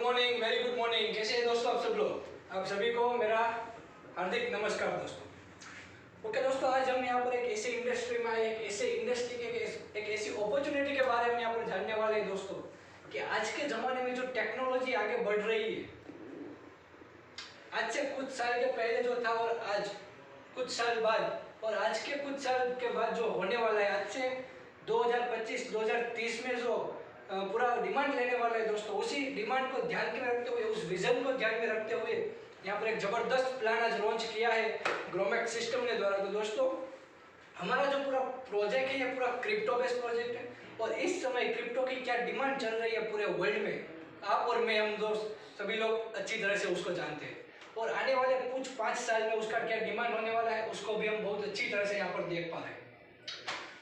Morning, very good morning. कैसे हैं दोस्तों आप सब लोग? आप सभी को मेरा हार्दिक नमस्कार दोस्तों। ओके दोस्तों, आज हम यहाँ पर एक ऐसी इंडस्ट्री में आए, एक ऐसे इंडस्ट्री के एक ऐसी अपॉर्चुनिटी के बारे में यहाँ पर जानने वाले हैं दोस्तों कि आज के ज़माने में जो टेक्नोलॉजी आगे बढ़ रही है, आज से कुछ साल के पहले जो था और आज कुछ साल बाद और आज के कुछ साल के बाद जो होने वाला है, आज से 2025-2030 में जो पूरा डिमांड लेने वाला है दोस्तों, उसी डिमांड को ध्यान में रखते हुए, उस विजन को ध्यान में रखते हुए यहाँ पर एक जबरदस्त प्लान आज लॉन्च किया है ग्रोमैक्स सिस्टम ने द्वारा। तो दोस्तों, हमारा जो पूरा प्रोजेक्ट है, ये पूरा क्रिप्टो बेस्ड प्रोजेक्ट है और इस समय क्रिप्टो की क्या डिमांड चल रही है पूरे वर्ल्ड में, आप और मैं, हम दोस्त सभी लोग अच्छी तरह से उसको जानते हैं। और आने वाले कुछ 5 साल में उसका क्या डिमांड होने वाला है, उसको भी हम बहुत अच्छी तरह से यहाँ पर देख पा रहे हैं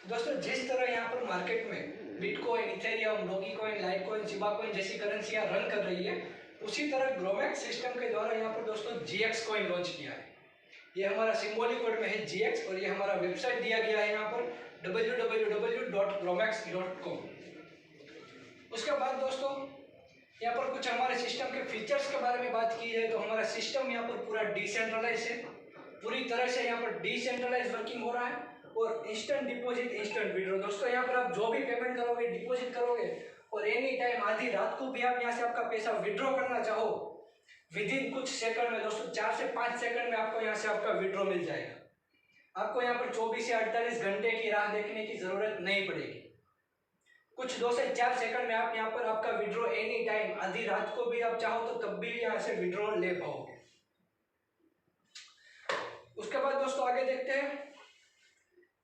दोस्तों। जिस तरह यहाँ पर मार्केट में bitcoin, Ethereum, dogecoin, litecoin, Shiba coin जैसी करेंसियां रन कर रही है, उसी तरह ग्रोमैक्स सिस्टम के द्वारा यहाँ पर दोस्तों GX कॉइन लॉन्च किया है। ये हमारा सिंबॉलिक वर्ड में है GX और ये हमारा वेबसाइट दिया गया है यहाँ पर www.gromax.com। उसके बाद दोस्तों यहाँ पर कुछ हमारे सिस्टम के फीचर्स के बारे में बात की जाए तो हमारा सिस्टम यहाँ पर पूरा डिसेंट्रलाइज है, पूरी तरह से यहाँ पर डिसेंट्रलाइज वर्किंग हो रहा है और इंस्टेंट डिपॉजिट, इंस्टेंट विड्रॉ। दोस्तों यहाँ पर आप जो भी पेमेंट करोगे, डिपॉजिट करोगे और एनी टाइम आधी रात को भी आप यहाँ से आपका पैसा विड्रॉ करना चाहो, विद इन कुछ सेकंड में दोस्तों, 4 से 5 सेकंड में आपको यहाँ से आपका विड्रॉ मिल जाएगा। आपको यहाँ पर 24 से 48 घंटे की राह देखने की जरूरत नहीं पड़ेगी। कुछ 2 से 4 सेकंड में आप यहाँ पर आपका विड्रॉ एनी टाइम, आधी रात को भी आप चाहो तो तब भी यहाँ से विड्रॉ ले पाओगे। उसके बाद दोस्तों आगे देखते हैं,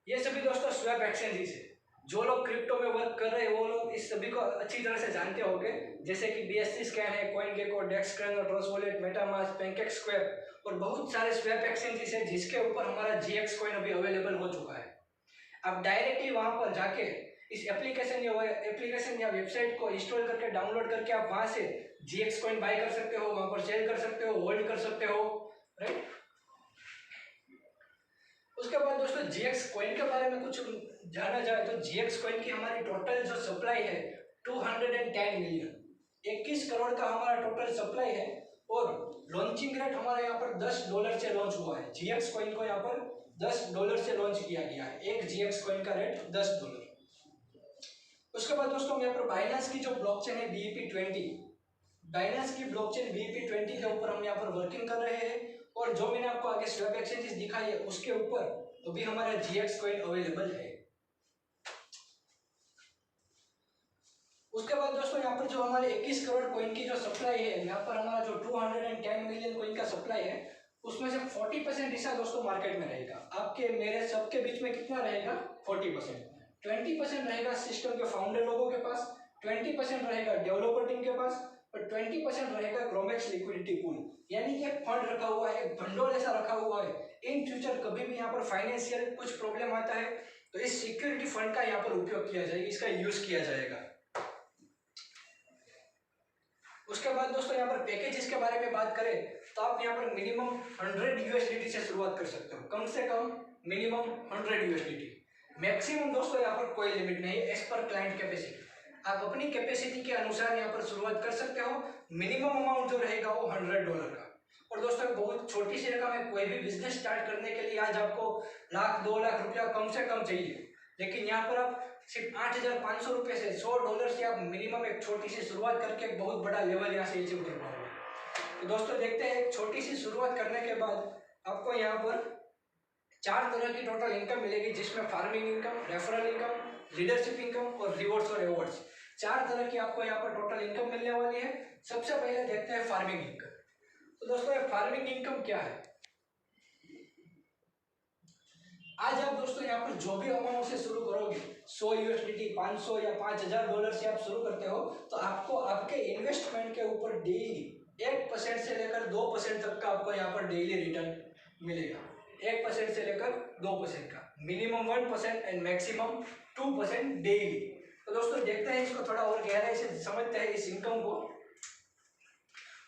ये सभी दोस्तों स्वैप एक्सचेंजेस है। जो लोग क्रिप्टो में वर्क कर रहे हैं वो लोग इस सभी को अच्छी तरह से जानते होंगे, जैसे कि BSC स्कैन है, CoinGecko, डेक्सक्रैन, ट्रस्ट वॉलेट, मेटामास्क, पैनकेकस्क्वेयर और बहुत सारे स्वैप एक्सचेंजेस है जिसके ऊपर हमारा GX कॉइन अभी अवेलेबल हो चुका है। आप डायरेक्टली वहां पर जाके इस एप्लीकेशन या वेबसाइट को इंस्टॉल करके, डाउनलोड करके आप वहां से GX कॉइन बाय कर सकते हो, वहां पर सेल कर सकते हो, होल्ड कर सकते हो, राइट। उसके बाद दोस्तों GX कॉइन के बारे में कुछ जाना जाए तो GX कॉइन की हमारी टोटल जो सप्लाई है 210 मिलियन, 21 करोड़ का हमारा टोटल सप्लाई है और लॉन्चिंग रेट हमारा यहाँ पर $10 से लॉन्च हुआ है। GX कॉइन को यहाँ पर $10 से लॉन्च किया गया है, एक GX कॉइन का रेट $10। उसके बाद दोस्तों यहाँ पर बाइनेंस की जो ब्लॉकचेन है BEP20, बाइनेंस की ब्लॉकचेन BEP20 के ऊपर हम यहाँ पर वर्किंग कर रहे हैं और जो मैंने आपको आगे स्वैप एक्सचेंजेस दिखाई है उसके ऊपर अभी हमारा GX कॉइन अवेलेबल है। उसके बाद दोस्तों यहाँ पर जो हमारे 21 करोड़ कॉइन की जो सप्लाई है, यहाँ पर हमारा जो 210 मिलियन कॉइन का सप्लाई है, उसमें से 40% हिस्सा दोस्तों मार्केट में रहेगा। आपके मेरे सबके बीच में कितना रहेगा? 40%। 20% रहेगा सिस्टम के फाउंडर लोगों के पास, 20% रहेगा डेवलपर टीम के पास और 20% रहेगा ग्रोमैक्स लिक्विडिटी पूल, यानी कि फंड रखा हुआ है, भंडोल ऐसा रखा हुआ है। इन फ्यूचर कभी भी यहाँ पर फाइनेंशियल कुछ प्रॉब्लम आता है तो इस सिक्योरिटी फंड का यहाँ पर उपयोग किया जाएगा, इसका यूज किया जाएगा। उसके बाद दोस्तों यहाँ पर पैकेजेस के बारे में बात करें तो आप यहाँ पर मिनिमम 100 USDT से शुरुआत कर सकते हो, कम से कम मिनिमम 100 USDT। मैक्सिमम दोस्तों यहाँ पर कोई लिमिट नहीं है, एज पर क्लाइंट कैपेसिटी। आप अपनी कैपेसिटी के अनुसार यहाँ पर शुरुआत कर सकते हो। मिनिमम अमाउंट जो रहेगा वो $100 का। और दोस्तों बहुत छोटी सी रकम है, कोई भी बिजनेस स्टार्ट करने के लिए आज आपको लाख 2 लाख रुपया कम से कम चाहिए, लेकिन यहाँ पर आप सिर्फ 8,500 रुपये से, $100 से आप मिनिमम एक छोटी सी शुरुआत करके एक बहुत बड़ा लेवल यहाँ से अचीव कर पाओगे। तो दोस्तों देखते हैं, एक छोटी सी शुरुआत करने के बाद आपको यहाँ पर 4 तरह की टोटल इनकम मिलेगी, जिसमें farming income, referral income, leadership income और रिवॉर्ड्स और अवार्ड्स। 4 तरह की आपको यहाँ पर टोटल इनकम मिलने वाली है। सबसे पहले देखते हैं फार्मिंग इनकम। तो दोस्तों ये फार्मिंग इनकम क्या है? आज आप दोस्तों यहाँ पर जो भी अमाउंट से शुरू करोगे, 100 USDT, 500 या $5,000 से आप शुरू करते हो, तो आपको आपके इन्वेस्टमेंट के ऊपर डेली 1% से लेकर 2% तक का आपको यहाँ पर डेली रिटर्न मिलेगा। 1% से लेकर 2% का, मिनिमम 1% एंड मैक्सिमम 2% डेली। तो दोस्तों देखते हैं इसको थोड़ा और गहराई से समझते हैं इस इनकम को।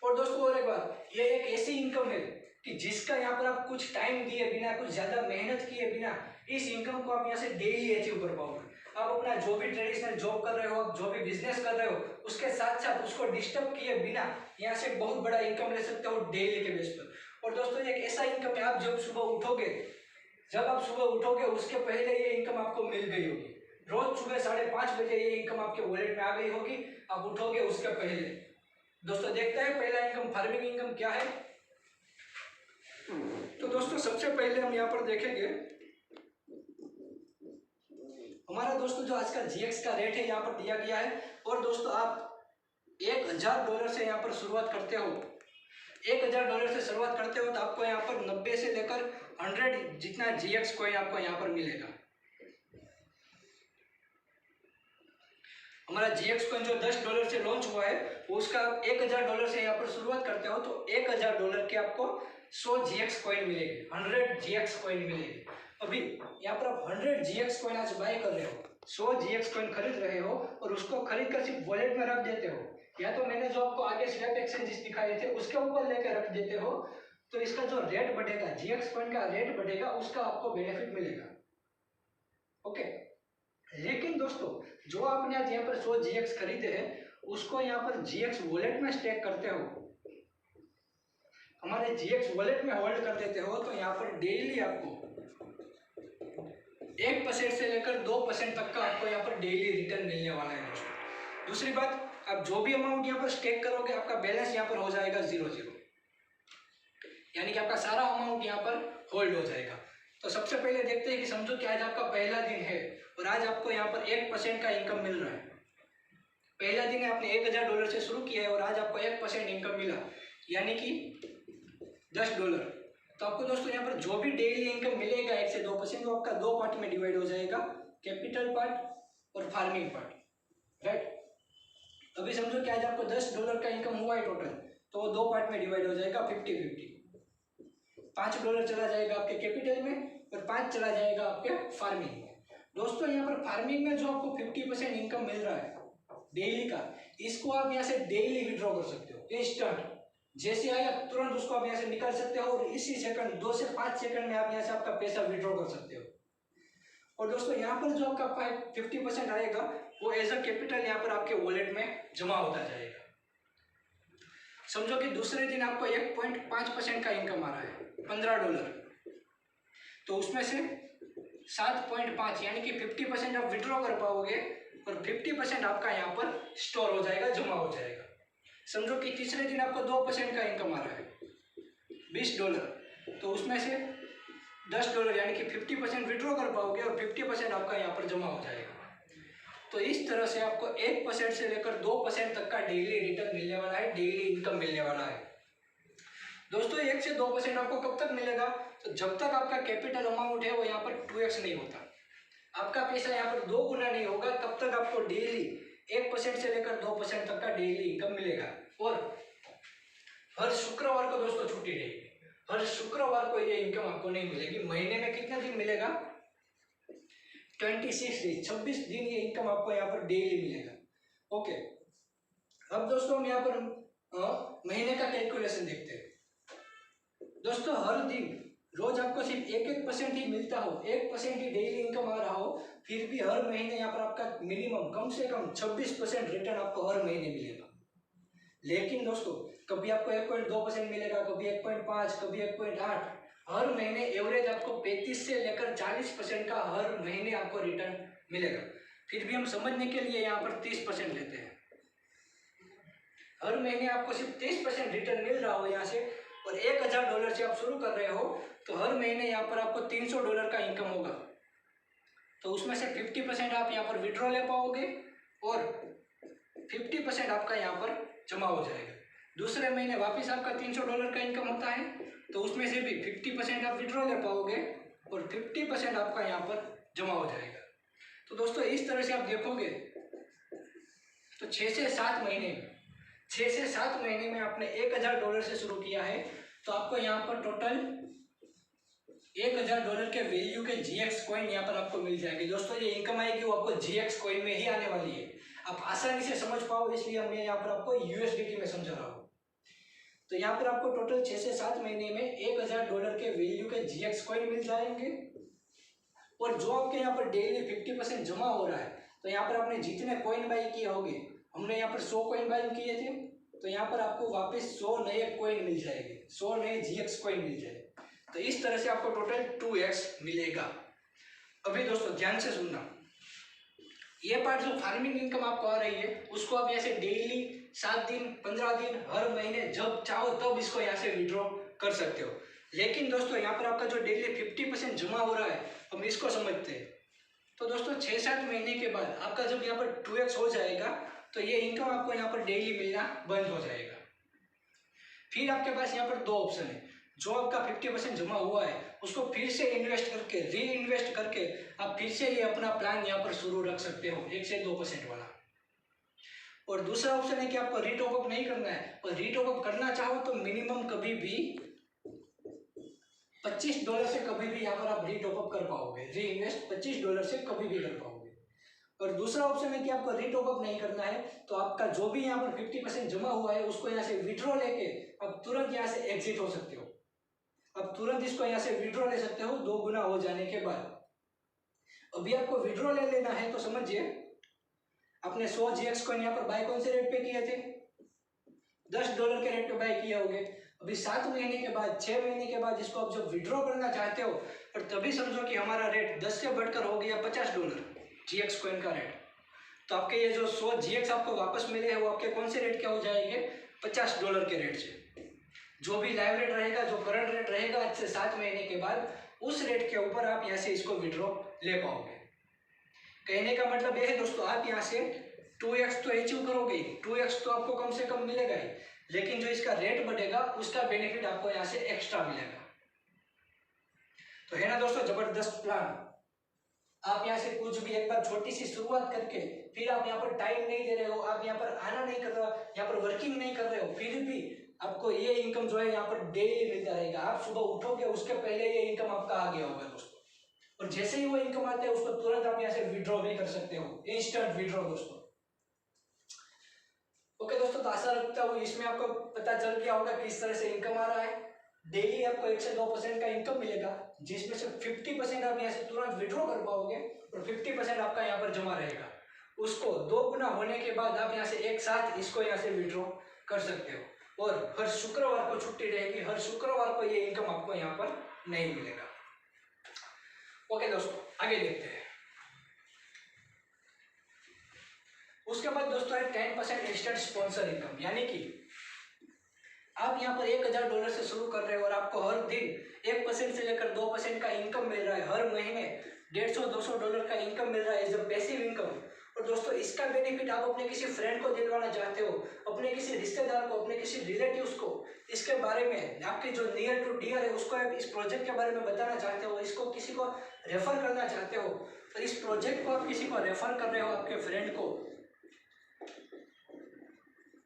और दोस्तों और एक बात, ये एक ऐसी इनकम है कि जिसका यहाँ पर आप कुछ टाइम दिए बिना, कुछ ज्यादा मेहनत किए बिना इस इनकम को आप यहाँ से डेली अचीव कर पाओगे। आप अपना जो भी ट्रेडिशनल जॉब कर रहे हो, आप जो भी बिजनेस कर रहे हो, उसके साथ साथ उसको डिस्टर्ब किए बिना यहाँ से बहुत बड़ा इनकम ले सकते हो डेली के बेस पर। और दोस्तों एक ऐसा इनकम है, आप जब आप सुबह उठोगे उसके पहले ये इनकम आपको मिल गई होगी। रोज सुबह 5:30 बजे ये इनकम आपके वॉलेट में आ गई होगी, आप उठोगे उसके पहले। दोस्तों देखते हैं पहला इनकम, फार्मिंग इनकम क्या है। तो दोस्तों सबसे पहले हम यहाँ पर देखेंगे हमारा दोस्तों जो आज का GX का रेट है यहाँ पर दिया गया है। और दोस्तों आप $1000 से यहाँ पर शुरुआत करते हो, $1000 से शुरुआत करते हो तो आपको यहाँ पर 90 से लेकर 100 जितना GX कॉइन आपको यहाँ पर मिलेगा। हमारा GX कॉइन जो $10 से लॉन्च हुआ है उसका $1000 से यहाँ पर शुरुआत करते हो तो $1000 के आपको 100 GX कॉइन मिलेगी, 100 GX कॉइन मिलेगी। अभी यहाँ पर आप 100 GX कॉइन आज बाय कर रहे हो, 100 GX कॉइन खरीद रहे हो और उसको खरीद कर सिर्फ वॉलेट में रख देते हो, या तो मैंने जो आपको आगे स्वैप एक्सचेंजेस दिखाए थे उसके ऊपर लेकर रख देते हो, तो इसका जो रेट बढ़ेगा, GX कॉइन का रेट बढ़ेगा, उसका आपको बेनिफिट मिलेगा। ओके, लेकिन दोस्तों जो आपने आज यहाँ पर 100 GX खरीदे हैं उसको यहाँ पर GX वॉलेट में स्टेक करते हो, हमारे GX वॉलेट में होल्ड कर देते हो, तो यहाँ पर डेली आपको 1% से लेकर 2% तक का आपको यहाँ पर डेली रिटर्न मिलने वाला है दोस्तों। दूसरी बात, आप जो भी अमाउंट यहाँ पर स्टेक करोगे आपका बैलेंस यहाँ पर हो जाएगा 0, यानी कि आपका सारा अमाउंट यहाँ पर होल्ड हो जाएगा। तो सबसे पहले देखते हैं कि समझो कि आज आपका पहला दिन है और आज आपको यहाँ पर 1% का इनकम मिल रहा है। पहला दिन है, आपने $1000 से शुरू किया है और आज आपको 1% इनकम मिला, यानी कि $10। तो आपको दोस्तों यहाँ पर जो भी डेली इनकम मिलेगा 1 से 2%, वो आपका 2 पार्ट में डिवाइड हो जाएगा, कैपिटल पार्ट और फार्मिंग पार्ट, राइट। अभी समझो कि आज आपको $10 का इनकम हुआ है टोटल, तो वो 2 पार्ट में डिवाइड हो जाएगा 50-50। $5 चला जाएगा आपके कैपिटल में और 5 चला जाएगा आपके फार्मिंग में। दोस्तों यहाँ पर फार्मिंग में जो आपको 50% इनकम मिल रहा है डेली का, इसको आप यहाँ से डेली विड्रॉ कर सकते हो, इंस्टेंट, जैसे आया तुरंत उसको आप यहाँ से निकाल सकते हो और इसी सेकंड 2 से 5 सेकंड में आप यहाँ से आपका पैसा विड्रॉ कर सकते हो। और दोस्तों यहाँ पर जो आपका 50% आएगा वो एज अ कैपिटल यहाँ पर आपके वॉलेट में जमा होता जाएगा। समझो कि दूसरे दिन आपको 1.5% का इनकम आ रहा है, $15, तो उसमें से 7.5 यानी कि 50% आप विड्रॉ कर पाओगे और 50% आपका यहाँ पर स्टोर हो जाएगा, जमा हो जाएगा। समझो कि तीसरे दिन आपको 2% का इनकम आ रहा है, $20, तो उसमें से $10 यानी कि 50% विड्रॉ कर पाओगे और 50% आपका यहाँ पर जमा हो जाएगा। तो इस तरह से आपको 1% से लेकर 2% तक का डेली रिटर्न मिलने वाला है, डेली इनकम मिलने वाला है। दोस्तों 1 से 2% आपको कब तक मिलेगा, तो जब तक आपका कैपिटल अमाउंट है वो यहाँ पर 2x नहीं होता, आपका पैसा यहाँ पर 2 गुना नहीं होगा, तब तक आपको डेली 1% से लेकर 2% तक का डेली इनकम मिलेगा। और हर शुक्रवार को दोस्तों छुट्टी रहेगी, हर शुक्रवार को ये इनकम आपको नहीं मिलेगी। महीने में कितने दिन मिलेगा, 26 दिन, 26 दिन ये इनकम आपको यहाँ पर डेली मिलेगा। ओके, अब दोस्तों हम यहाँ पर महीने का कैलकुलेशन देखते हैं। दोस्तों हर दिन रोज आपको सिर्फ 1% ही मिलता हो, 1% ही डेली इनकम आ रहा हो, फिर भी हर महीने यहाँ पर आपका मिनिमम कम से कम 26% रिटर्न आपको हर महीने मिलेगा। लेकिन दोस्तों कभी आपको 1.2% मिलेगा, कभी 1.5, कभी 1.8, हर महीने एवरेज आपको 35 से लेकर 40% का हर महीने आपको रिटर्न मिलेगा। फिर भी हम समझने के लिए यहाँ पर 30% लेते हैं। हर महीने आपको सिर्फ 30% रिटर्न मिल रहा हो यहाँ से, और $1000 से आप शुरू कर रहे हो, तो हर महीने यहाँ पर आपको $300 का इनकम होगा। तो उसमें से 50% आप यहाँ पर विड्रॉ ले पाओगे और 50% आपका यहाँ पर जमा हो जाएगा। दूसरे महीने वापस आपका $300 का इनकम होता है, तो उसमें से भी 50% आप विड्रॉ ले पाओगे और 50% आपका यहाँ पर जमा हो जाएगा। तो दोस्तों इस तरह से आप देखोगे तो 6 से 7 महीने में आपने $1000 से शुरू किया है, तो आपको यहाँ पर टोटल $1000 के वैल्यू के GX कॉइन यहाँ पर आपको मिल जाएगी। दोस्तों ये इनकम आएगी वो आपको GX कॉइन में ही आने वाली है, आप आसानी से समझ पाओ इसलिए मैं यहाँ पर आपको USDT में समझा रहा हूँ। तो यहाँ पर आपको टोटल 6 से 7 महीने में $1000 के वैल्यू के GX कॉइन मिल जाएंगे, और जो आपके यहाँ पर डेली 50% जमा हो रहा है तो यहाँ पर आपने जितने कॉइन बाई किए होंगे, हमने यहाँ पर 100 कॉइन बाई किए थे, तो यहाँ पर आपको वापस 100 नए कॉइन मिल जाएंगे, 100 नए GX कॉइन मिल जाएंगे। तो इस तरह से आपको टोटल 2x मिलेगा। अभी दोस्तों ध्यान से सुनना, ये पार्ट जो फार्मिंग इनकम आपको आ रही है उसको आप यहाँ से डेली 7 दिन 15 दिन हर महीने जब चाहो तब इसको यहाँ से विड्रॉ कर सकते हो। लेकिन दोस्तों यहाँ पर आपका जो डेली 50% जमा हो रहा है, हम इसको समझते हैं। तो दोस्तों 6-7 महीने के बाद आपका जब यहाँ पर 2x हो जाएगा तो ये इनकम आपको यहाँ पर डेली मिलना बंद हो जाएगा। फिर आपके पास यहाँ पर 2 ऑप्शन है, जो आपका 50% जमा हुआ है उसको फिर से इन्वेस्ट करके री इन्वेस्ट करके आप फिर से ये अपना प्लान यहाँ पर शुरू रख सकते हो 1 से 2% वाला। और दूसरा ऑप्शन है कि आपको रीटॉपअप नहीं करना है, और रीटॉपअप करना चाहो तो मिनिमम कभी भी $25 से कभी भी यहाँ पर आप रीटॉपअप कर पाओगे, री इन्वेस्ट $25 से कभी भी कर पाओगे। और दूसरा ऑप्शन है कि आपको रीटॉपअप नहीं करना है, तो आपका जो भी यहाँ पर 50% जमा हुआ है उसको यहाँ से विड्रॉ लेके आप तुरंत यहाँ से एग्जिट हो सकते हो। अब तुरंत इसको यहाँ से विड्रॉ ले सकते हो 2 गुना हो जाने के बाद। अभी आपको विड्रॉ ले लेना है तो समझिए, आपने 100 GX कॉइन यहाँ पर बाय कौन से रेट पे किए थे, $10 के रेट पे बाय किए होंगे। अभी 7 महीने के बाद 6 महीने के बाद इसको आप जब विड्रॉ करना चाहते हो, और तभी समझो कि हमारा रेट 10 से बढ़कर हो गया $50 GX कॉइन का रेट, तो आपके ये जो 100 GX आपको वापस मिले हैं वो आपके कौन से रेट के हो जाएंगे, $50 के रेट से। जो भी लाइव रेट रहेगा, जो करंट रेट रहेगा आज से 7 महीने के बाद, उस रेट के ऊपर आप यहाँ से इसको विड्रॉ ले पाओगे। कहने का मतलब ये है दोस्तों, आप यहाँ से 2x तो अचीव करोगे, 2x तो आपको कम से कम मिलेगा ही, लेकिन जो इसका रेट बढ़ेगा उसका बेनिफिट आपको यहाँ से एक्स्ट्रा मिलेगा। तो है ना दोस्तों जबरदस्त प्लान। आप यहाँ से कुछ भी एक बार छोटी सी शुरुआत करके, फिर आप यहाँ पर टाइम नहीं दे रहे हो, आप यहाँ पर आना नहीं कर रहे हो, यहाँ पर वर्किंग नहीं कर रहे हो, फिर भी आपको ये इनकम जो है यहाँ पर डेली मिलता रहेगा। आप सुबह उठोगे उसके पहले ये इनकम आपका आ गया होगा दोस्तों, और जैसे ही वो इनकम आता है उसको तुरंत आप यहाँ से विड्रॉ भी कर सकते हो, इंस्टेंट विड्रॉ दोस्तों। ओके दोस्तों, तो आशा रखता हूँ इसमें आपको पता चल गया होगा किस तरह से इनकम आ रहा है। डेली आपको 1 से 2% का इनकम मिलेगा, जिसमें से 50% आप यहाँ से तुरंत विड्रॉ कर पाओगे, और 50% आपका यहाँ पर जमा रहेगा। उसको 2 गुना होने के बाद आप यहाँ से एक साथ इसको यहाँ से विड्रॉ कर सकते हो, और हर शुक्रवार को छुट्टी रहेगी, हर शुक्रवार को ये इनकम आपको यहाँ पर नहीं मिलेगा। ओके दोस्तों, आगे देखते हैं। उसके बाद दोस्तों है 10% इंस्टेंट स्पॉन्सर इनकम, यानी कि आप यहाँ पर $1000 से शुरू कर रहे हो और आपको हर दिन 1% से लेकर 2% का इनकम मिल रहा है, हर महीने $150-200 का इनकम मिल रहा है एज अ पैसिव इनकम। और दोस्तों इसका बेनिफिट आप अपने किसी फ्रेंड को दिलवाना चाहते हो, अपने किसी रिश्तेदार को, अपने किसी रिलेटिव्स को, इसके बारे में आपके जो नियर टू डियर है उसको आप इस प्रोजेक्ट के बारे में बताना चाहते हो, इसको किसी को रेफर करना चाहते हो, और इस प्रोजेक्ट को आप किसी को रेफर कर रहे हो आपके फ्रेंड को,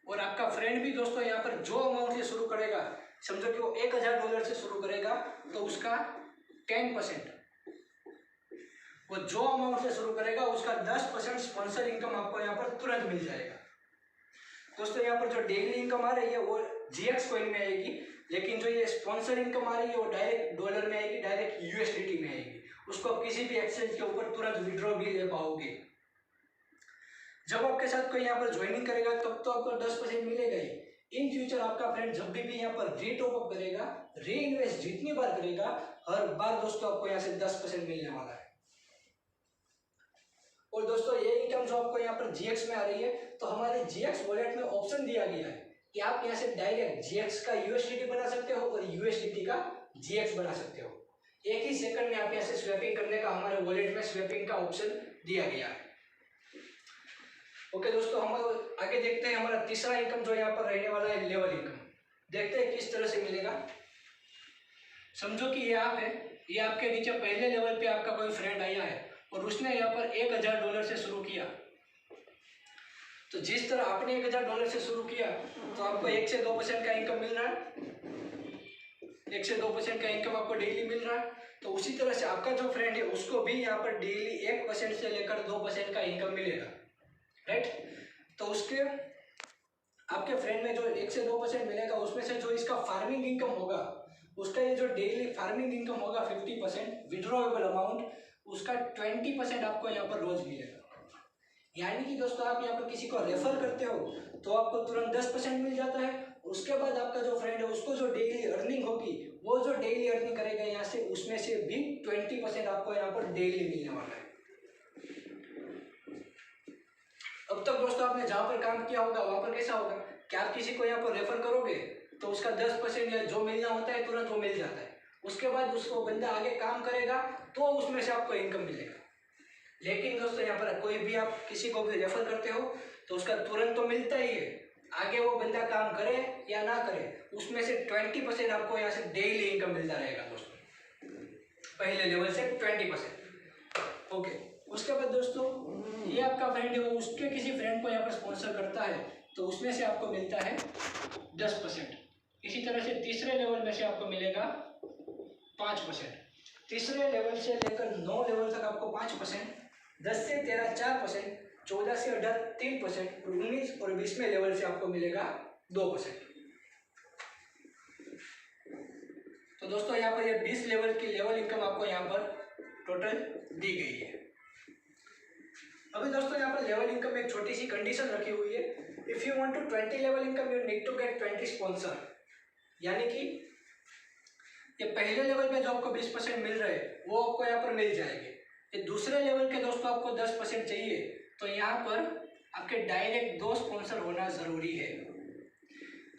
और आपका फ्रेंड भी दोस्तों यहाँ पर जो अमाउंट से शुरू करेगा, समझो कि वो $1000 से शुरू करेगा, तो उसका 10%, वो जो अमाउंट से शुरू करेगा उसका 10% स्पॉन्सर इनकम आपको यहाँ पर तुरंत मिल जाएगा। दोस्तों यहाँ पर जो डेली इनकम आ रही है वो GX कॉइन में आएगी, लेकिन जो ये स्पॉन्सर इनकम आ रही है वो डायरेक्ट डॉलर में आएगी, डायरेक्ट USDT में आएगी। उसको आप किसी भी एक्सचेंज के ऊपर तुरंत विड्रॉ भी ले पाओगे। जब आपके साथ कोई यहाँ पर ज्वाइनिंग करेगा तब तो आपको 10% मिलेगा ही। इन फ्यूचर आपका फ्रेंड जब भी यहाँ पर रीटॉपअप करेगा, री इन्वेस्ट जितनी बार करेगा, हर बार दोस्तों आपको यहाँ से 10% मिलने वाला है। और दोस्तों ये इनकम जो आपको यहाँ पर GX में आ रही है, तो हमारे GX वॉलेट में ऑप्शन दिया गया है कि आप यहाँ से डायरेक्ट GX का USDT बना सकते हो और USDT का GX बना सकते हो। एक ही सेकंड में आप यहाँ से स्वैपिंग करने का हमारे वॉलेट में स्वैपिंग का ऑप्शन दिया गया है। ओके दोस्तों, हम आगे देखते हैं हमारा तीसरा इनकम जो यहाँ पर रहने वाला है लेवल इनकम। देखते हैं किस तरह से मिलेगा। समझो कि ये आप है, ये आपके नीचे पहले लेवल पे आपका कोई फ्रेंड आया है और उसने यहाँ पर $1000 से शुरू किया। तो जिस तरह आपने $1000 से शुरू किया तो आपको 1 से 2% का इनकम मिल रहा है, 1 से 2% का इनकम आपको डेली मिल रहा है। तो उसी तरह से आपका जो फ्रेंड है उसको भी यहाँ पर डेली 1% से लेकर 2% का इनकम मिलेगा, राइट। तो उसके आपके फ्रेंड में जो 1 से 2% मिलेगा, उसमें से जो इसका फार्मिंग इनकम होगा, उसका ये जो डेली फार्मिंग इनकम होगा 50% विड्रॉवेबल अमाउंट, उसका 20% आपको यहाँ पर रोज मिलेगा। यानी कि दोस्तों आप यहाँ पर किसी को रेफर करते हो तो आपको तुरंत 10% मिल जाता है। उसके बाद आपका जो फ्रेंड है उसको जो डेली अर्निंग होगी, वो जो डेली अर्निंग करेगा यहाँ से, उसमें से भी 20% आपको यहाँ पर डेली मिलने वाला है। अब तक दोस्तों आपने जहाँ पर काम किया होगा वहाँ पर कैसा होगा कि आप किसी को यहाँ पर रेफर करोगे तो उसका 10% या जो मिलना होता है तुरंत वो मिल जाता है। उसके बाद उसको बंदा आगे काम करेगा तो उसमें से आपको इनकम मिलेगा। लेकिन दोस्तों यहाँ पर कोई भी आप किसी को भी रेफर करते हो तो उसका तुरंत तो मिलता ही है, आगे वो बंदा काम करे या ना करे उसमें से 20% आपको यहाँ से डेली इनकम मिलता रहेगा दोस्तों, पहले लेवल से 20%। ओके, उसके बाद दोस्तों ये आपका फ्रेंड है वो उसके किसी फ्रेंड को यहाँ पर स्पॉन्सर करता है तो उसमें से आपको मिलता है 10%। इसी तरह से तीसरे लेवल में से आपको मिलेगा 5%। तीसरे लेवल से लेकर 9 लेवल तक आपको 5%, 10 से 13 4%, 14 से 18 3% और 19 और 20वें लेवल से आपको मिलेगा 2%। तो दोस्तों यहाँ पर ये 20 लेवल की लेवल इनकम आपको यहाँ पर टोटल दी गई है। अभी दोस्तों यहाँ पर लेवल इनकम एक छोटी सी कंडीशन रखी हुई है, if you want to 20 level income you need to get 20 sponsor. यानी कि ये पहले लेवल पे जो आपको 20% मिल रहे हैं वो आपको यहाँ पर मिल जाएंगे। ये दूसरे लेवल के दोस्तों आपको 10% चाहिए तो यहाँ पर आपके डायरेक्ट 2 स्पॉन्सर होना जरूरी है।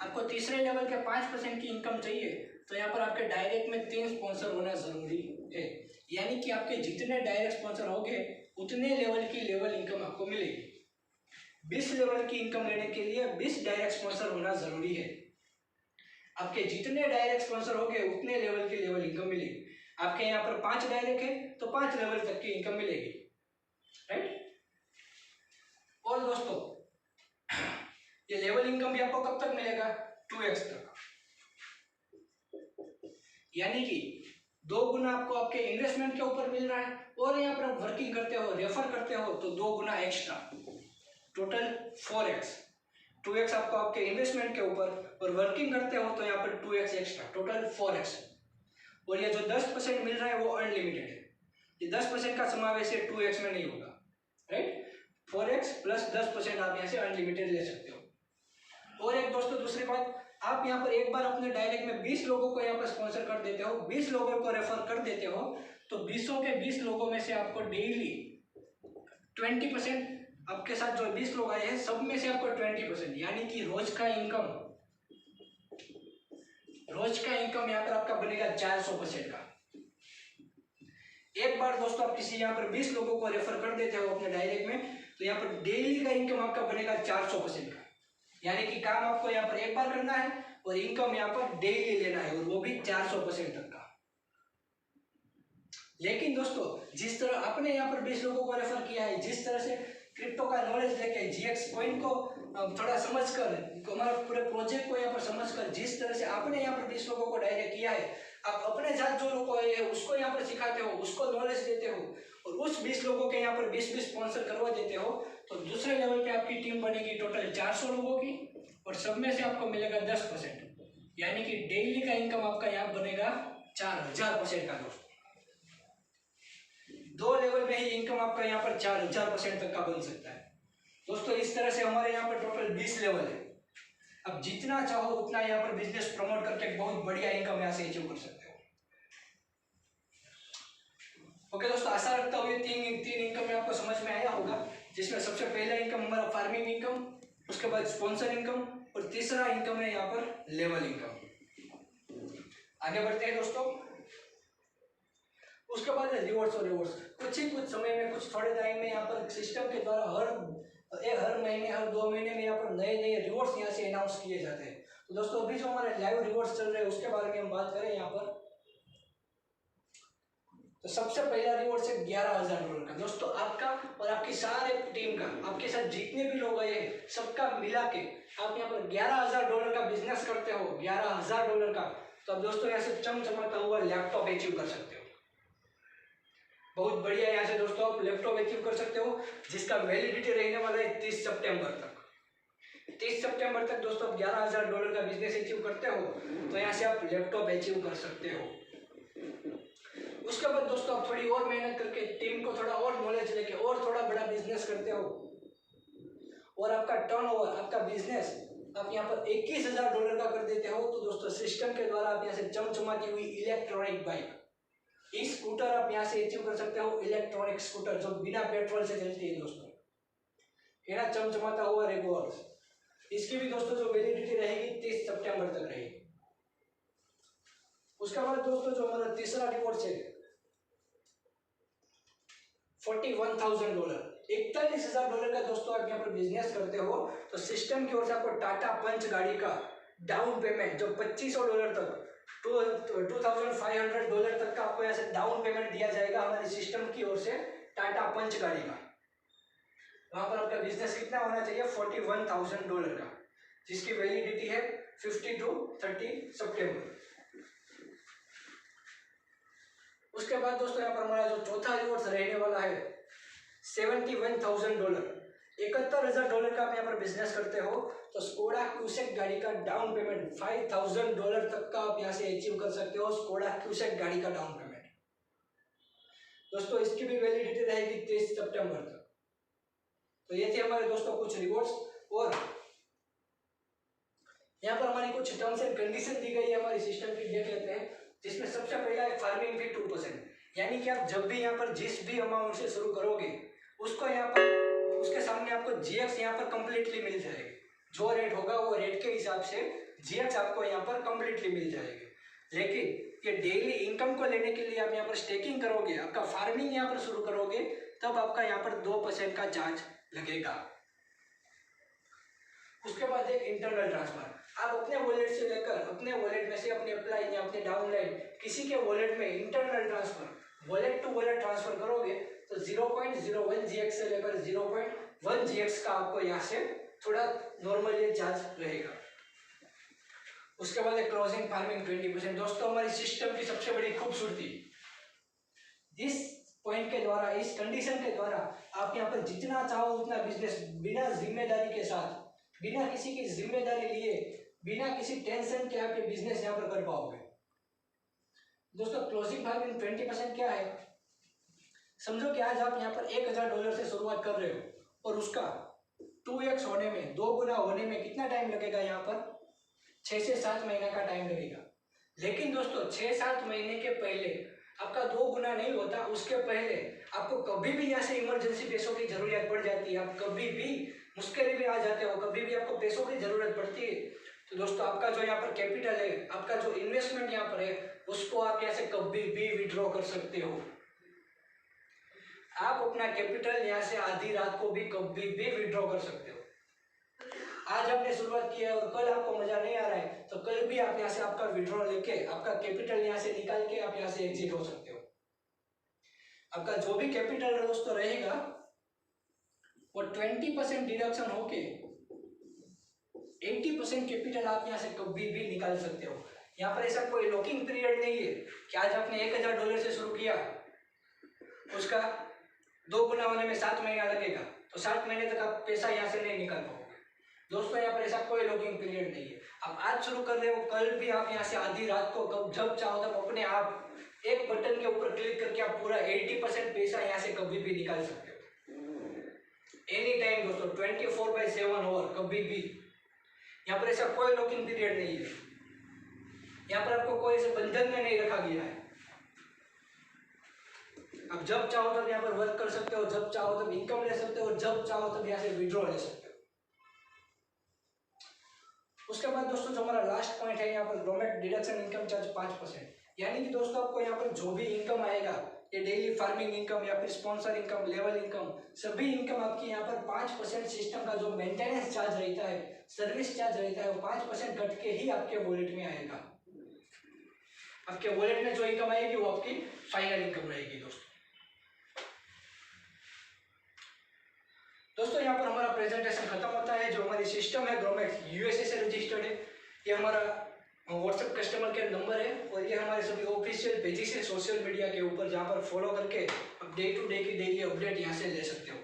आपको तीसरे लेवल के 5% की इनकम चाहिए तो यहाँ पर आपके डायरेक्ट में 3 स्पॉन्सर होना जरूरी है। यानी कि आपके जितने डायरेक्ट स्पॉन्सर होंगे उतने लेवल की लेवल इनकम आपको मिलेगी। 20 लेवल की इनकम लेने के लिए 20 डायरेक्ट स्पॉन्सर होना जरूरी है। आपके जितने डायरेक्ट स्पॉन्सर होंगे उतने लेवल की लेवल इनकम मिलेगी। आपके यहाँ पर 5 डायरेक्ट है तो 5 लेवल तक की इनकम मिलेगी, राइट। और दोस्तों ये लेवल इनकम भी आपको कब तक मिलेगा, 2x तक। यानी कि 2 गुना आपको आपके इन्वेस्टमेंट के ऊपर मिल रहा है और यहाँ पर आप वर्किंग करते हो, रेफर करते हो तो 2 गुना एक्स्ट्रा, टोटल 4x। 2x आपको आपके इन्वेस्टमेंट के ऊपर और वर्किंग करते हो तो यहाँ पर 2x एक्स्ट्रा, टोटल 4x। और ये जो 10% मिल रहा है वो अनलिमिटेड है, ये 10% का समावेश 2x में नहीं होगा, राइट। 4x प्लस 10% आप यहाँ से अनलिमिटेड ले सकते हो। और एक दोस्तों दूसरी बात, आप यहाँ पर एक बार अपने डायरेक्ट में 20 लोगों को यहाँ पर स्पॉन्सर कर देते हो, 20 लोगों को रेफर कर देते हो तो 20 के 20 लोगों में से आपको डेली 20%, आपके साथ जो 20 लोग आए हैं सब में से आपको 20%, यानी कि रोज का इनकम यहाँ पर आपका बनेगा 400% का। एक बार दोस्तों आप किसी यहाँ पर 20 लोगों को रेफर कर देते हो अपने डायरेक्ट में तो यहाँ पर डेली का इनकम आपका बनेगा 400% का। यानी कि काम आपको यहाँ पर एक बार करना है और इनकम यहाँ पर डेली लेना है और वो भी 400% तक का। लेकिन दोस्तों जिस तरह आपने यहाँ पर 20 लोगों को रेफर किया है, जिस तरह से क्रिप्टो का नॉलेज लेके जीएक्स कॉइन को थोड़ा समझकर, हमारे पूरे प्रोजेक्ट को यहाँ पर समझकर, जिस तरह से आपने यहाँ पर 20 लोगों को डायरेक्ट किया है, आप अपने साथ जो लोग आए हैं उसको यहाँ पर सिखाते हो, उसको नॉलेज देते हो और उस 20 लोगों के यहाँ पर 20 स्पॉन्सर करवा देते हो तो दूसरे लेवल पे आपकी टीम बनेगी टोटल 400 लोगों की और सब में से आपको मिलेगा 10%, यानी कि डेली का इनकम आपका यहाँ बनेगा 4000% का। दोस्तों 2 लेवल में ही इनकम आपका यहाँ पर 4000% तक का बन सकता है। दोस्तों इस तरह से हमारे यहाँ पर टोटल 20 लेवल है। अब जितना चाहो उतना यहाँ पर बिजनेस प्रमोट करके बहुत बढ़िया इनकम यहाँ से अचीव कर सकते हो। ओके दोस्तों, आशा रखता हूँ ये तीन इनकम में आपको समझ में आया होगा, जिसमें सबसे पहला इनकम हमारा फार्मिंग इनकम, उसके बाद स्पॉन्सर इनकम और तीसरा इनकम है यहाँ पर लेवल इनकम। आगे बढ़ते हैं दोस्तों। उसके बाद रिवॉर्ड्स और रिवॉर्ड्स कुछ समय में, कुछ थोड़े टाइम में यहाँ पर सिस्टम के द्वारा हर महीने, हर 2 महीने में यहाँ पर नए रिवॉर्ड्स यहाँ से अनाउंस किए जाते हैं। तो दोस्तों अभी जो हमारे लाइव रिवॉर्ड्स चल रहे हैं उसके बारे में हम बात करें यहाँ पर, तो सबसे पहला रिवॉर्ड है $11,000 का। दोस्तों आपका और आपकी सारे टीम का, आपके साथ जितने भी लोग आए हैं सबका मिला के आप यहाँ पर $11,000 का बिजनेस करते हो, $11,000 का, तो अब दोस्तों यहाँ से चमचमाता हुआ लैपटॉप अचीव कर सकते हो। बहुत बढ़िया यहाँ से दोस्तों आप लैपटॉप अचीव कर सकते हो, जिसका वैलिडिटी रहने वाला है 30 सितंबर तक। 30 सितंबर तक दोस्तों आप $11,000 का बिजनेस अचीव करते हो तो यहाँ से आप लैपटॉप अचीव कर सकते हो। उसके बाद दोस्तों आप थोड़ी और मेहनत करके, टीम को थोड़ा और नॉलेज लेके और थोड़ा बड़ा बिजनेस करते हो और आपका टर्नओवर, आपका बिजनेस आप यहाँ पर $21,000 का कर देते हो, तो दोस्तों सिस्टम के द्वारा आप यहाँ से चमचमाती हुई इलेक्ट्रॉनिक बाइक, ई स्कूटर आप यहाँ से अचीव कर सकते हो। इलेक्ट्रॉनिक स्कूटर जो बिना पेट्रोल से चलती है दोस्तों, ये ना चमचमाता हुआ रेगुलर। इसकी भी दोस्तों जो वैलिडिटी रहेगी 30 सितंबर तक रहेगी। उसके बाद दोस्तों जो हमारा तीसरा रिवॉर्ड है $41,000, $41,000 का दोस्तों आप यहाँ पर बिजनेस करते हो तो सिस्टम की ओर से आपको टाटा पंच गाड़ी का डाउन पेमेंट जो $2,500 तक $2,500 तक का आपको यहाँ से डाउन पेमेंट दिया जाएगा हमारे सिस्टम की ओर से टाटा पंच गाड़ी का। वहां पर आपका बिजनेस कितना होना चाहिए $41,000 का, जिसकी वैलिडिटी है 50 to 30 सितंबर। उसके बाद दोस्तों यहाँ पर हमारा जो चौथा रिवॉर्ड रहने वाला है $71,000, $71,000 का आप यहाँ पर बिजनेस करते हो तो स्कोडा क्यूसेक गाड़ी का डाउन पेमेंट $5,000 तक का आप यहाँ से अचीव कर सकते हो। स्कोडा क्यूसेक गाड़ी का डाउन पेमेंट दोस्तों, इसकी भी वैलिडिटी रहेगी 30 सितंबर तक। तो ये थे हमारे दोस्तों कुछ रिवॉर्ड्स, और यहाँ पर हमारी कुछ टर्म्स एंड कंडीशन दी गई है हमारी सिस्टम की, देख लेते हैं। जिसमें सबसे पहला है फार्मिंग फी 2%, यानी कि आप जब भी यहाँ पर जिस भी अमाउंट से शुरू करोगे उसको यहाँ पर उसके सामने आपको जीएक्स यहाँ पर कंप्लीटली मिल जाएगी। जो रेट होगा वो रेट के हिसाब से जीएक्स आपको यहाँ पर कंप्लीटली मिल जाएगी। लेकिन ये डेली इनकम को लेने के लिए आप यहाँ पर स्टेकिंग करोगे, आपका फार्मिंग यहाँ पर शुरू करोगे, तब आपका यहाँ पर 2% का चार्ज लगेगा। उसके बाद एक इंटरनल ट्रांसफर, आप अपने वॉलेट से लेकर अपने वॉलेट में से अपने अपलाइन या अपने डाउनलाइन किसी के वॉलेट में internal transfer wallet to wallet transfer करोगे तो 0.01 GX से लेकर 0.1 GX का आपको यहाँ से थोड़ा नॉर्मल ये चार्ज रहेगा। उसके बाद एक क्लोजिंग फार्मिंग 20%। दोस्तों हमारी सिस्टम की सबसे बड़ी खूबसूरती, इस पॉइंट के द्वारा, इस कंडीशन के द्वारा आप यहाँ पर जितना चाहो उतना बिजनेस बिना जिम्मेदारी के साथ, बिना किसी की जिम्मेदारी लिए, बिना किसी टेंशन के आप ये बिजनेस यहाँ पर कर पाओगे। दोस्तों क्लोजिंग फार्मिंग 20% क्या है? समझो कि आज आप यहाँ पर $1,000 से शुरुआत कर रहे हो और उसका 2x होने में, 2 गुना होने में कितना टाइम लगेगा? यहाँ पर 6 से 7 महीने का टाइम लगेगा। लेकिन दोस्तों 6-7 महीने के पहले आपका 2 गुना नहीं होता, उसके पहले आपको कभी भी यहाँ से इमरजेंसी पैसों की जरूरत पड़ जाती है, आप कभी भी मुश्किल में आ जाते हो, कभी भी आपको पैसों की जरूरत पड़ती है, तो दोस्तों आपका जो यहाँ पर कैपिटल है, आपका जो इन्वेस्टमेंट यहाँ पर है, उसको आप यहाँ से कभी भी विड्रॉ कर सकते हो। आप अपना कैपिटल यहाँ से आधी रात को भी कभी भी विड्रॉ कर सकते हो। आज आपने शुरुआत की है और कल आपको मजा नहीं आ रहा है तो कल भी आप यहाँ से आपका विड्रॉ लेके आपका कैपिटल यहाँ से निकाल के आप यहाँ से एग्जिट हो सकते हो। आपका जो भी कैपिटल दोस्तों रहेगा वो 20% डिडक्शन होके 80% कैपिटल आप यहाँ से कभी भी निकाल सकते हो। यहाँ पर ऐसा कोई लॉकिंग पीरियड नहीं है कि आज आपने $1,000 से शुरू किया, उसका 2 गुना होने में 7 महीना लगेगा तो 7 महीने तक आप पैसा यहाँ से नहीं निकाल पाओगे। दोस्तों यहाँ पर ऐसा कोई लॉकिंग पीरियड नहीं है। आप आज शुरू कर रहे हो, कल भी आप यहाँ से आधी रात को कब जब चाहो तब अपने आप एक बटन के ऊपर क्लिक करके आप पूरा 80% पैसा यहाँ से कभी भी निकाल सकते हो। एनी टाइम दोस्तों 24/7 आवर कभी भी। यहाँ पर ऐसा कोई लॉकिंग पीरियड नहीं है। यहाँ पर आपको कोई ऐसे बंधन में नहीं रखा गया है। आप जब चाहो तब यहाँ पर वर्क कर सकते हो, जब चाहो तब इनकम ले सकते हो, जब चाहो तब यहाँ से विड्रॉ ले सकते हो। उसके बाद दोस्तों जो हमारा लास्ट पॉइंट है यहाँ पर ग्रोमेट डिडक्शन इनकम चार्ज 5%, यानी कि दोस्तों आपको यहाँ पर जो भी इनकम आएगा, ये डेली फार्मिंग इनकम या फिर स्पॉन्सर इनकम, लेवल इनकम, सभी इनकम आपकी यहाँ पर 5% सिस्टम का जो मेंटेनेंस चार्ज रहता है, सर्विस चार्ज रहता है, वो 5% कट के ही आपके वॉलेट में आएगा। आपके वॉलेट में जो इनकम आएगी वो आपकी फाइनल इनकम रहेगी। दोस्तों यहाँ पर हमारा प्रेजेंटेशन खत्म होता है। जो हमारी सिस्टम है ग्रोमेट यूएसए से रजिस्टर्ड है, ये हमारा व्हाट्सएप कस्टमर केयर नंबर है और ये हमारे सभी ऑफिशियल पेजेस है सोशल मीडिया के ऊपर, जहाँ पर फॉलो करके आप डे टू डे की डेली अपडेट यहाँ से ले सकते हो।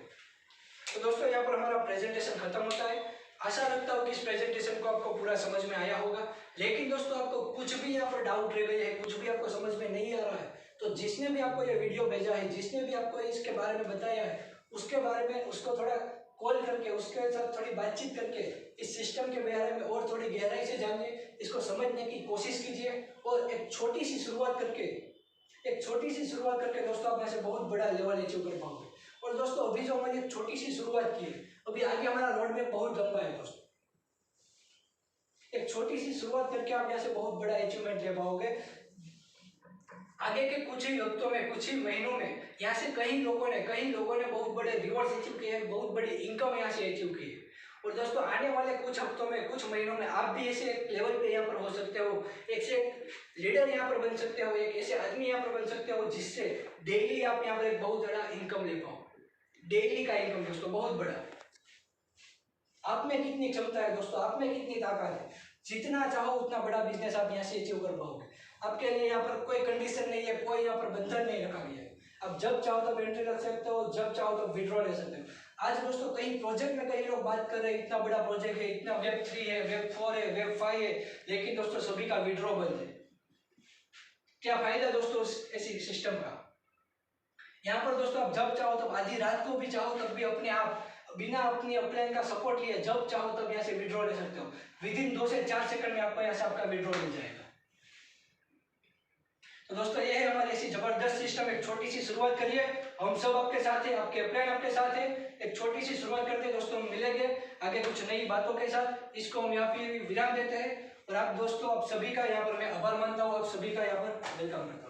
तो दोस्तों यहाँ पर हमारा प्रेजेंटेशन खत्म होता है। आशा रखता हूँ कि इस प्रेजेंटेशन को आपको पूरा समझ में आया होगा। लेकिन दोस्तों आपको कुछ भी यहाँ पर डाउट रह गए है, कुछ भी आपको समझ में नहीं आ रहा है, तो जिसने भी आपको ये वीडियो भेजा है, जिसने भी आपको इसके बारे में बताया है, उसके बारे में उसको थोड़ा कॉल करके उसके साथ थोड़ी बातचीत करके इस सिस्टम के बारे में और थोड़ी गहराई से जानिए, इसको समझने की कोशिश कीजिए और एक छोटी सी शुरुआत करके दोस्तों आप ऐसे बहुत बड़ा लेवल अचीव कर पाओगे। और दोस्तों अभी जो हमारी एक छोटी सी शुरुआत की है, अभी आगे हमारा रोड मैप बहुत लंबा है दोस्तों। एक छोटी सी शुरुआत करके आप यहाँ से बहुत बड़ा अचीवमेंट ले पाओगे। आगे के कुछ ही हफ्तों में, कुछ ही महीनों में यहाँ से कई लोगों ने बहुत बड़े रिवॉर्ड्स अचीव किए हैं, बहुत बड़ी इनकम यहाँ से अचीव की है। और दोस्तों आने वाले कुछ हफ्तों में, कुछ महीनों में आप भी ऐसे एक लेवल पे यहाँ पर हो सकते हो, एक लीडर यहाँ पर बन सकते हो, एक ऐसे आदमी यहाँ पर बन सकते हो जिससे डेली आप यहाँ पर एक बहुत बड़ा इनकम ले पाओ। डेली का इनकम दोस्तों बहुत बड़ा। आप में कितनी क्षमता है दोस्तों, आप में कितनी ताकत है, जितना चाहो उतना बड़ा बिजनेस आप यहाँ से अचीव कर पाओगे। आपके लिए यहाँ पर कोई कंडीशन नहीं है, कोई यहाँ पर बंधन नहीं रखा गया है। आप जब चाहो तब एंट्री रख सकते हो, जब चाहो तब विड्रॉ ले सकते हो। आज दोस्तों कई प्रोजेक्ट में कई लोग बात कर रहे हैं, इतना बड़ा प्रोजेक्ट है, इतना वेब 3 है, वेब 4 है, वेब 5 है, लेकिन दोस्तों सभी का विड्रॉ बंद है। क्या फायदा दोस्तों ऐसी सिस्टम का। यहाँ पर दोस्तों आप जब चाहो तब, आधी रात को भी चाहो तब भी अपने आप बिना अपनी अपलाइन का सपोर्ट लिए जब चाहो तब यहाँ से विड्रॉ ले सकते हो। विदिन 2 से 4 सेकंड में आपको यहाँ से आपका विड्रॉ मिल जाएगा। तो दोस्तों ये है हमारी ऐसी जबरदस्त सिस्टम। एक छोटी सी शुरुआत करिए, हम सब आपके साथ हैं, आपके अपलाइन आपके साथ है। एक छोटी सी शुरुआत करते हैं दोस्तों, हम मिलेंगे आगे कुछ नई बातों के साथ। इसको हम यहाँ पे विराम देते हैं और आप दोस्तों आप सभी का यहाँ पर मैं आभार मानता हूँ, आप सभी का यहाँ पर वेलकम करता हूँ।